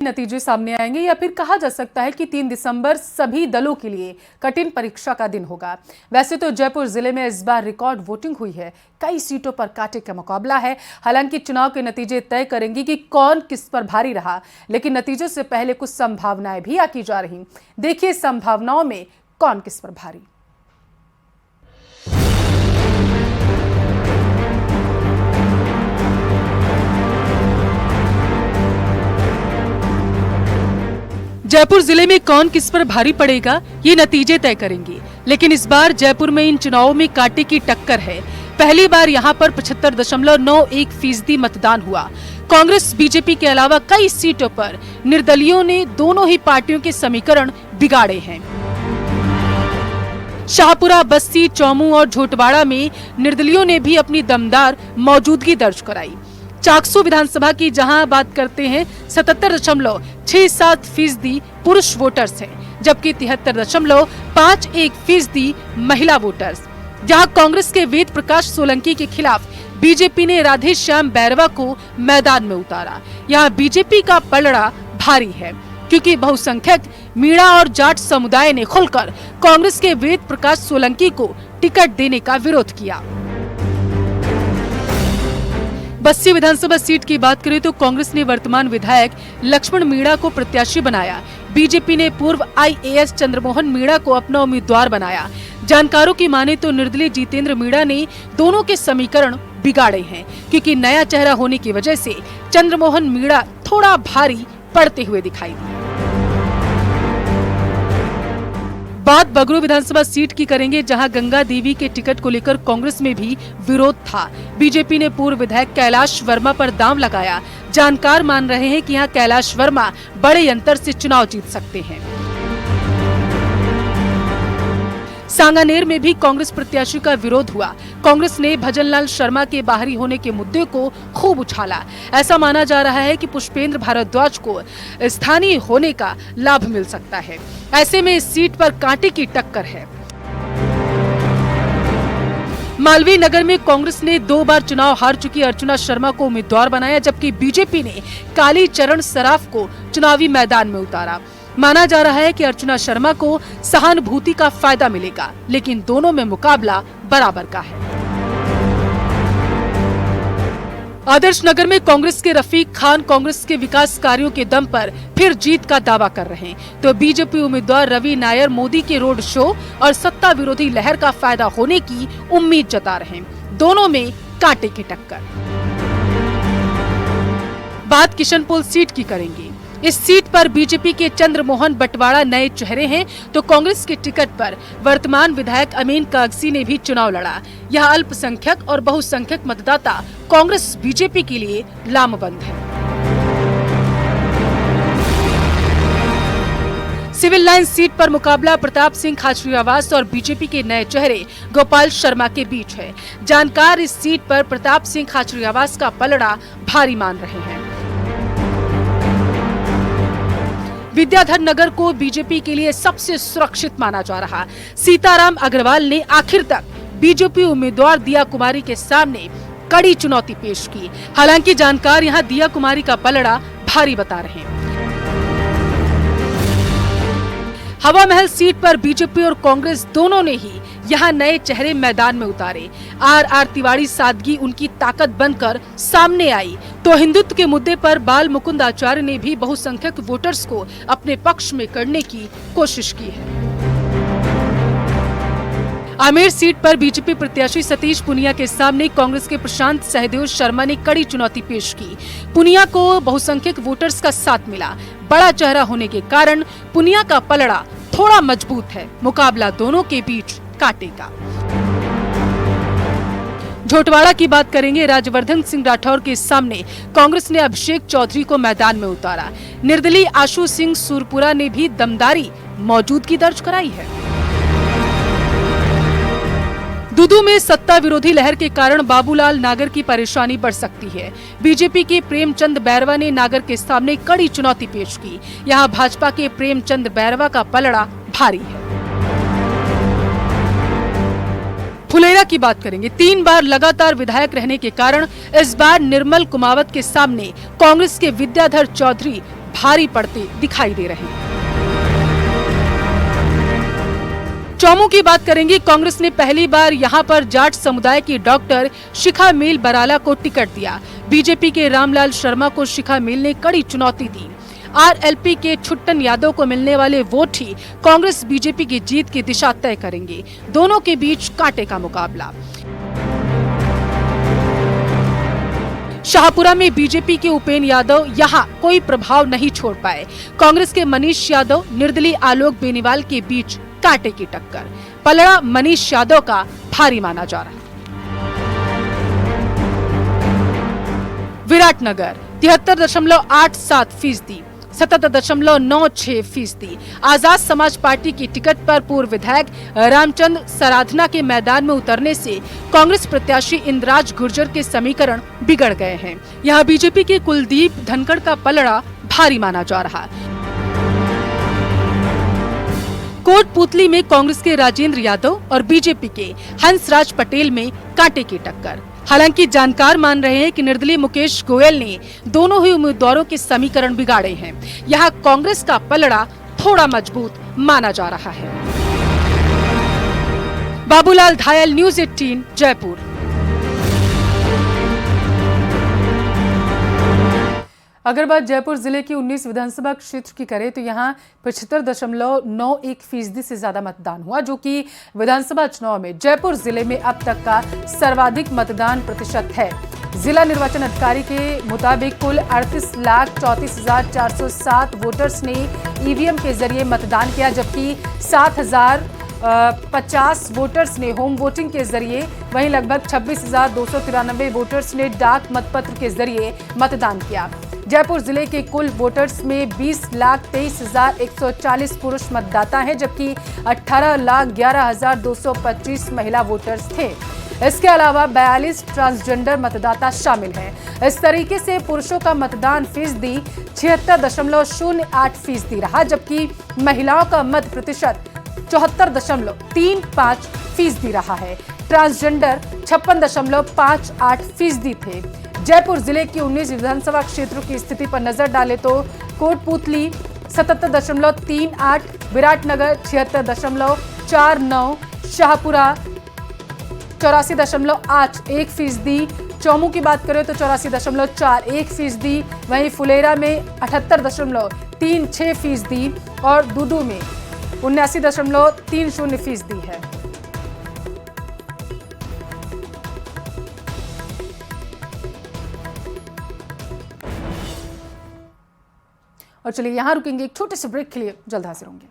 नतीजे सामने आएंगे या फिर कहा जा सकता है कि 3 दिसंबर सभी दलों के लिए कठिन परीक्षा का दिन होगा। वैसे तो जयपुर जिले में इस बार रिकॉर्ड वोटिंग हुई है, कई सीटों पर कांटे का मुकाबला है। हालांकि चुनाव के नतीजे तय करेंगे कि कौन किस पर भारी रहा, लेकिन नतीजों से पहले कुछ संभावनाएं भी आकी जा रही। देखिए संभावनाओं में कौन किस पर भारी। जयपुर जिले में कौन किस पर भारी पड़ेगा, ये नतीजे तय करेंगे। लेकिन इस बार जयपुर में इन चुनावों में कांटे की टक्कर है। पहली बार यहां पर 75.91% मतदान हुआ। कांग्रेस बीजेपी के अलावा कई सीटों पर निर्दलीयों ने दोनों ही पार्टियों के समीकरण बिगाड़े हैं। शाहपुरा, बस्ती, चौमू और झोटवाड़ा में निर्दलीयों ने भी अपनी दमदार मौजूदगी दर्ज कराई। चाकसू विधानसभा की जहां बात करते हैं 77.67% पुरुष वोटर्स हैं, जबकि 73.51% महिला वोटर्स। जहां कांग्रेस के वेद प्रकाश सोलंकी के खिलाफ बीजेपी ने राधे श्याम बैरवा को मैदान में उतारा। यहां बीजेपी का पलड़ा भारी है, क्योंकि बहुसंख्यक मीणा और जाट समुदाय ने खुलकर कांग्रेस के वेद प्रकाश सोलंकी को टिकट देने का विरोध किया। बस्ती विधानसभा सीट की बात करें तो कांग्रेस ने वर्तमान विधायक लक्ष्मण मीणा को प्रत्याशी बनाया। बीजेपी ने पूर्व IAS चंद्रमोहन मीणा को अपना उम्मीदवार बनाया। जानकारों की माने तो निर्दलीय जितेंद्र मीणा ने दोनों के समीकरण बिगाड़े हैं, क्योंकि नया चेहरा होने की वजह से चंद्रमोहन मीणा थोड़ा भारी पड़ते हुए दिखाई दिए। बात बगरू विधानसभा सीट की करेंगे, जहां गंगा देवी के टिकट को लेकर कांग्रेस में भी विरोध था। बीजेपी ने पूर्व विधायक कैलाश वर्मा पर दांव लगाया। जानकार मान रहे हैं कि यहां कैलाश वर्मा बड़े अंतर से चुनाव जीत सकते हैं। सांगानेर में भी कांग्रेस प्रत्याशी का विरोध हुआ। कांग्रेस ने भजनलाल शर्मा के बाहरी होने के मुद्दे को खूब उछाला। ऐसा माना जा रहा है कि पुष्पेंद्र भारद्वाज को स्थानीय होने का लाभ मिल सकता है। ऐसे में इस सीट पर कांटे की टक्कर है। मालवीय नगर में कांग्रेस ने 2 बार चुनाव हार चुकी अर्चना शर्मा को उम्मीदवार बनाया, जबकि बीजेपी ने काली चरण सराफ को चुनावी मैदान में उतारा। माना जा रहा है कि अर्चना शर्मा को सहानुभूति का फायदा मिलेगा, लेकिन दोनों में मुकाबला बराबर का है। आदर्श नगर में कांग्रेस के रफीक खान कांग्रेस के विकास कार्यों के दम पर फिर जीत का दावा कर रहे हैं, तो बीजेपी उम्मीदवार रवि नायर मोदी के रोड शो और सत्ता विरोधी लहर का फायदा होने की उम्मीद जता रहे हैं। दोनों में कांटे की टक्कर। बात किशनपोल सीट की करेंगे। इस सीट पर बीजेपी के चंद्रमोहन बटवाड़ा नए चेहरे हैं, तो कांग्रेस के टिकट पर वर्तमान विधायक अमीन कागजी ने भी चुनाव लड़ा। यह अल्पसंख्यक और बहुसंख्यक मतदाता कांग्रेस बीजेपी के लिए लामबंद है। सिविल लाइन सीट पर मुकाबला प्रताप सिंह खाचरियावास और बीजेपी के नए चेहरे गोपाल शर्मा के बीच है। जानकार इस सीट पर प्रताप सिंह खाचरियावास का पलड़ा भारी मान रहे हैं। विद्याधर नगर को बीजेपी के लिए सबसे सुरक्षित माना जा रहा। सीताराम अग्रवाल ने आखिर तक बीजेपी उम्मीदवार दिया कुमारी के सामने कड़ी चुनौती पेश की। हालांकि जानकार यहां दिया कुमारी का पलड़ा भारी बता रहे हैं। हवा महल सीट पर बीजेपी और कांग्रेस दोनों ने ही यहां नए चेहरे मैदान में उतारे। RR तिवारी सादगी उनकी ताकत बनकर सामने आई, तो हिंदुत्व के मुद्दे पर बाल मुकुंद आचार्य ने भी बहुसंख्यक वोटर्स को अपने पक्ष में करने की कोशिश की है। आमेर सीट पर बीजेपी प्रत्याशी सतीश पुनिया के सामने कांग्रेस के प्रशांत सहदेव शर्मा ने कड़ी चुनौती पेश की। पुनिया को बहुसंख्यक वोटर्स का साथ मिला। बड़ा चेहरा होने के कारण पुनिया का पलड़ा थोड़ा मजबूत है। मुकाबला दोनों के बीच कांटे का। झोटवाड़ा की बात करेंगे। राजवर्धन सिंह राठौर के सामने कांग्रेस ने अभिषेक चौधरी को मैदान में उतारा। निर्दलीय आशु सिंह सुरपुरा ने भी दमदारी मौजूदगी दर्ज कराई है। दुदू में सत्ता विरोधी लहर के कारण बाबूलाल नागर की परेशानी बढ़ सकती है। बीजेपी के प्रेमचंद बैरवा ने नागर के सामने कड़ी चुनौती पेश की। यहां भाजपा के प्रेमचंद बैरवा का पलड़ा भारी है। फुलेरा की बात करेंगे। 3 बार लगातार विधायक रहने के कारण इस बार निर्मल कुमावत के सामने कांग्रेस के विद्याधर चौधरी भारी पड़ते दिखाई दे रहे हैं। चौमू की बात करेंगे। कांग्रेस ने पहली बार यहां पर जाट समुदाय की डॉक्टर शिखा मील बराला को टिकट दिया। बीजेपी के रामलाल शर्मा को शिखा मील ने कड़ी चुनौती दी। आरएलपी के छुट्टन यादव को मिलने वाले वोट ही कांग्रेस बीजेपी की जीत की दिशा तय करेंगे। दोनों के बीच कांटे का मुकाबला। शाहपुरा में बीजेपी के उपेन यादव यहां कोई प्रभाव नहीं छोड़ पाए। कांग्रेस के मनीष यादव निर्दलीय आलोक बेनीवाल के बीच कांटे की टक्कर। पलड़ा मनीष यादव का भारी माना जा रहा है। विराटनगर 73.87%, 77.96%। आजाद समाज पार्टी की टिकट पर पूर्व विधायक रामचंद्र सराधना के मैदान में उतरने से कांग्रेस प्रत्याशी इंद्राज गुर्जर के समीकरण बिगड़ गए हैं। यहां बीजेपी के कुलदीप धनखड़ का पलड़ा भारी माना जा रहा है। कोटपुतली में कांग्रेस के राजेंद्र यादव और बीजेपी के हंसराज पटेल में कांटे की टक्कर। हालांकि जानकार मान रहे हैं कि निर्दलीय मुकेश गोयल ने दोनों ही उम्मीदवारों के समीकरण बिगाड़े हैं। यहां कांग्रेस का पलड़ा थोड़ा मजबूत माना जा रहा है। बाबूलाल धायल, न्यूज़ 18, जयपुर। अगर बात जयपुर जिले की 19 विधानसभा क्षेत्र की करें तो यहाँ 75.91% से ज्यादा मतदान हुआ, जो कि विधानसभा चुनाव में जयपुर जिले में अब तक का सर्वाधिक मतदान प्रतिशत है। जिला निर्वाचन अधिकारी के मुताबिक कुल 38,34,407 वोटर्स ने ईवीएम के जरिए मतदान किया, जबकि 7,050 वोटर्स ने होम वोटिंग के जरिए, वहीं लगभग 26,293 वोटर्स ने डाक मतपत्र के जरिए मतदान किया। जयपुर जिले के कुल वोटर्स में 20,23,140 पुरुष मतदाता हैं, जबकि 18,11,225 महिला वोटर्स थे। इसके अलावा 42 ट्रांसजेंडर मतदाता शामिल हैं। इस तरीके से पुरुषों का मतदान फीसदी 76.08% रहा, जबकि महिलाओं का मत प्रतिशत 74.35% रहा है। ट्रांसजेंडर 56.58% थे। जयपुर जिले की 19 विधानसभा क्षेत्रों की स्थिति पर नजर डालें तो कोटपुतली 77.38, विराटनगर 76.49, शाहपुरा 84.81%, चौमू की बात करें तो 84.41%, वहीं फुलेरा में 78.36% और दूदू में 79.30% है। और चलिए यहां रुकेंगे, एक छोटे से ब्रेक के लिए, जल्द हाजिर होंगे।